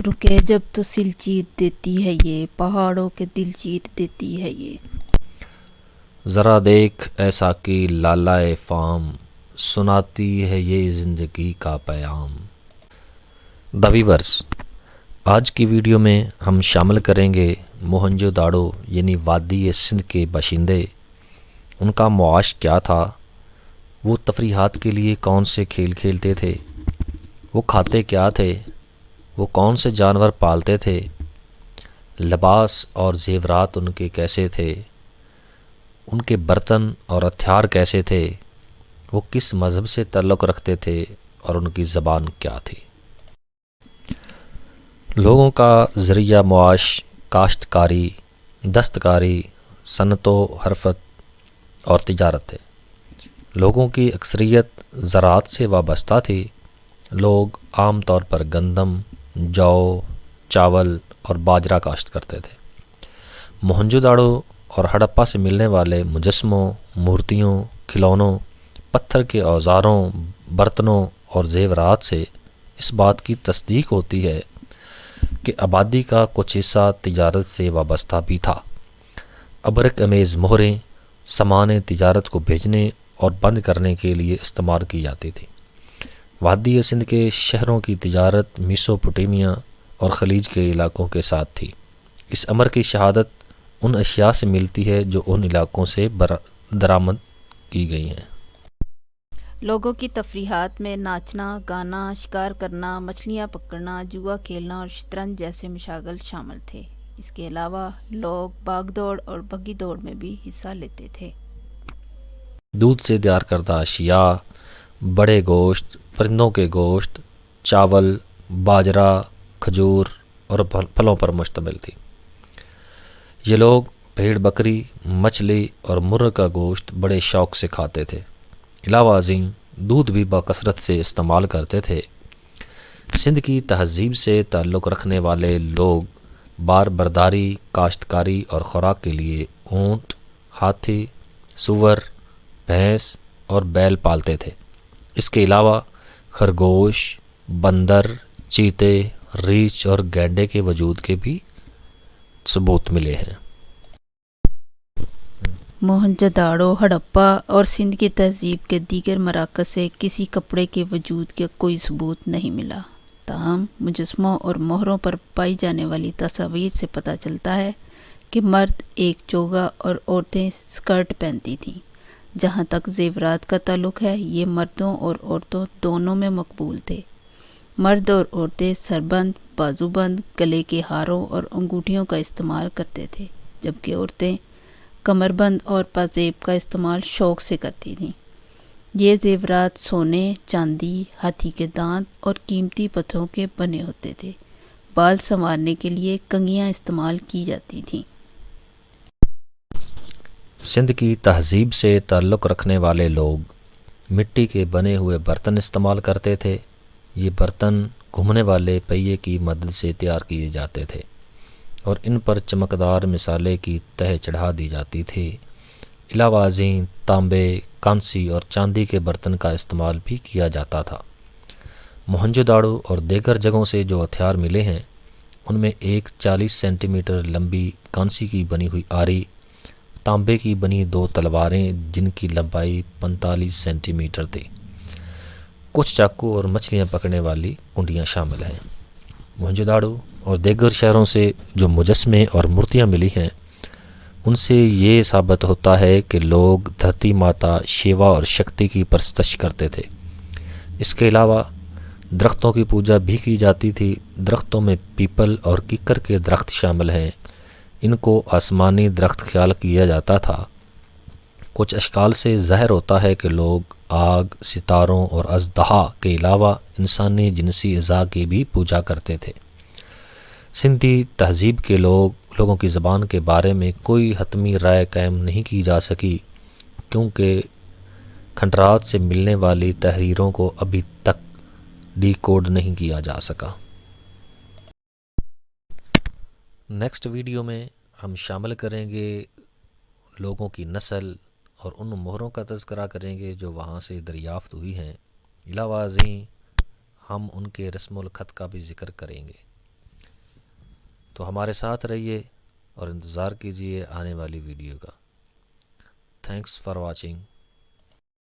رکے جب تو سل چیر دیتی ہے یہ، پہاڑوں کے دل چیر دیتی ہے یہ۔ ذرا دیکھ ایسا کہ لالائے فام، سناتی ہے یہ زندگی کا پیام۔ دا ویورس، آج کی ویڈیو میں ہم شامل کریں گے موہنجو داڑو یعنی وادی سندھ کے باشندے، ان کا معاش کیا تھا، وہ تفریحات کے لیے کون سے کھیل کھیلتے تھے، وہ کھاتے کیا تھے، وہ کون سے جانور پالتے تھے، لباس اور زیورات ان کے کیسے تھے، ان کے برتن اور ہتھیار کیسے تھے، وہ کس مذہب سے تعلق رکھتے تھے اور ان کی زبان کیا تھی۔ لوگوں کا ذریعہ معاش کاشتکاری، دستکاری، صنعت و حرفت اور تجارت ہے۔ لوگوں کی اکثریت زراعت سے وابستہ تھی۔ لوگ عام طور پر گندم، جو، چاول اور باجرہ کاشت کرتے تھے۔ موہنجو داڑو اور ہڑپا سے ملنے والے مجسموں، مورتیوں، کھلونوں، پتھر کے اوزاروں، برتنوں اور زیورات سے اس بات کی تصدیق ہوتی ہے کہ آبادی کا کچھ حصہ تجارت سے وابستہ بھی تھا۔ ابرک امیز مہریں سامان تجارت کو بھیجنے اور بند کرنے کے لیے استعمال کی جاتی تھی۔ وادی سندھ کے شہروں کی تجارت میسوپوٹیمیا اور خلیج کے علاقوں کے ساتھ تھی۔ اس امر کی شہادت ان اشیاء سے ملتی ہے جو ان علاقوں سے درآمد کی گئی ہیں۔ لوگوں کی تفریحات میں ناچنا، گانا، شکار کرنا، مچھلیاں پکڑنا، جوا کھیلنا اور شطرنج جیسے مشاغل شامل تھے۔ اس کے علاوہ لوگ باغ دوڑ اور بگی دوڑ میں بھی حصہ لیتے تھے۔ دودھ سے تیار کردہ اشیاء، بڑے گوشت، پرندوں کے گوشت، چاول، باجرہ، کھجور اور پھلوں پر مشتمل تھی۔ یہ لوگ بھیڑ بکری، مچھلی اور مرغ کا گوشت بڑے شوق سے کھاتے تھے۔ علاوہ ازیں دودھ بھی بکثرت سے استعمال کرتے تھے۔ سندھ کی تہذیب سے تعلق رکھنے والے لوگ بار برداری، کاشتکاری اور خوراک کے لیے اونٹ، ہاتھی، سور، بھینس اور بیل پالتے تھے۔ اس کے علاوہ خرگوش، بندر، چیتے، ریچھ اور گینڈے کے وجود کے بھی ثبوت ملے ہیں۔ موہنجو داڑو، ہڑپا اور سندھ کی تہذیب کے دیگر مراکز سے کسی کپڑے کے وجود کا کوئی ثبوت نہیں ملا، تاہم مجسموں اور مہروں پر پائی جانے والی تصاویر سے پتہ چلتا ہے کہ مرد ایک چوگا اور عورتیں اسکرٹ پہنتی تھیں۔ جہاں تک زیورات کا تعلق ہے، یہ مردوں اور عورتوں دونوں میں مقبول تھے۔ مرد اور عورتیں سربند، بازوبند، گلے کے ہاروں اور انگوٹھیوں کا استعمال کرتے تھے، جبکہ عورتیں کمربند اور پازیب کا استعمال شوق سے کرتی تھیں۔ یہ زیورات سونے، چاندی، ہاتھی کے دانت اور قیمتی پتھروں کے بنے ہوتے تھے۔ بال سنوارنے کے لیے کنگھیاں استعمال کی جاتی تھیں۔ سندھ کی تہذیب سے تعلق رکھنے والے لوگ مٹی کے بنے ہوئے برتن استعمال کرتے تھے۔ یہ برتن گھومنے والے پہیے کی مدد سے تیار کیے جاتے تھے اور ان پر چمکدار مصالحے کی تہ چڑھا دی جاتی تھی۔ علاوہ ازیں تانبے، کانسی اور چاندی کے برتن کا استعمال بھی کیا جاتا تھا۔ موہنجو داڑو اور دیگر جگہوں سے جو ہتھیار ملے ہیں، ان میں ایک 40 سینٹی میٹر لمبی کانسی کی بنی ہوئی آری، تانبے کی بنی 2 تلواریں جن کی لمبائی 45 سینٹی میٹر تھی، کچھ چاقو اور مچھلیاں پکڑنے والی کنڈیاں شامل ہیں۔ موہنجو داڑو اور دیگر شہروں سے جو مجسمے اور مورتیاں ملی ہیں، ان سے یہ ثابت ہوتا ہے کہ لوگ دھرتی ماتا شیوا اور شکتی کی پرستش کرتے تھے۔ اس کے علاوہ درختوں کی پوجا بھی کی جاتی تھی۔ درختوں میں پیپل اور ککر کے درخت شامل ہیں۔ ان کو آسمانی درخت خیال کیا جاتا تھا۔ کچھ اشکال سے ظاہر ہوتا ہے کہ لوگ آگ، ستاروں اور اژدہا کے علاوہ انسانی جنسی اعضاء کی بھی پوجا کرتے تھے۔ سندھی تہذیب کے لوگوں کی زبان کے بارے میں کوئی حتمی رائے قائم نہیں کی جا سکی، کیونکہ کھنڈرات سے ملنے والی تحریروں کو ابھی تک ڈی کوڈ نہیں کیا جا سکا۔ نیکسٹ ویڈیو میں ہم شامل کریں گے لوگوں کی نسل اور ان مہروں کا تذکرہ کریں گے جو وہاں سے دریافت ہوئی ہیں۔ علاوہ ازیں ہم ان کے رسم الخط کا بھی ذکر کریں گے۔ تو ہمارے ساتھ رہیے اور انتظار کیجیے آنے والی ویڈیو کا۔ Thanks for watching.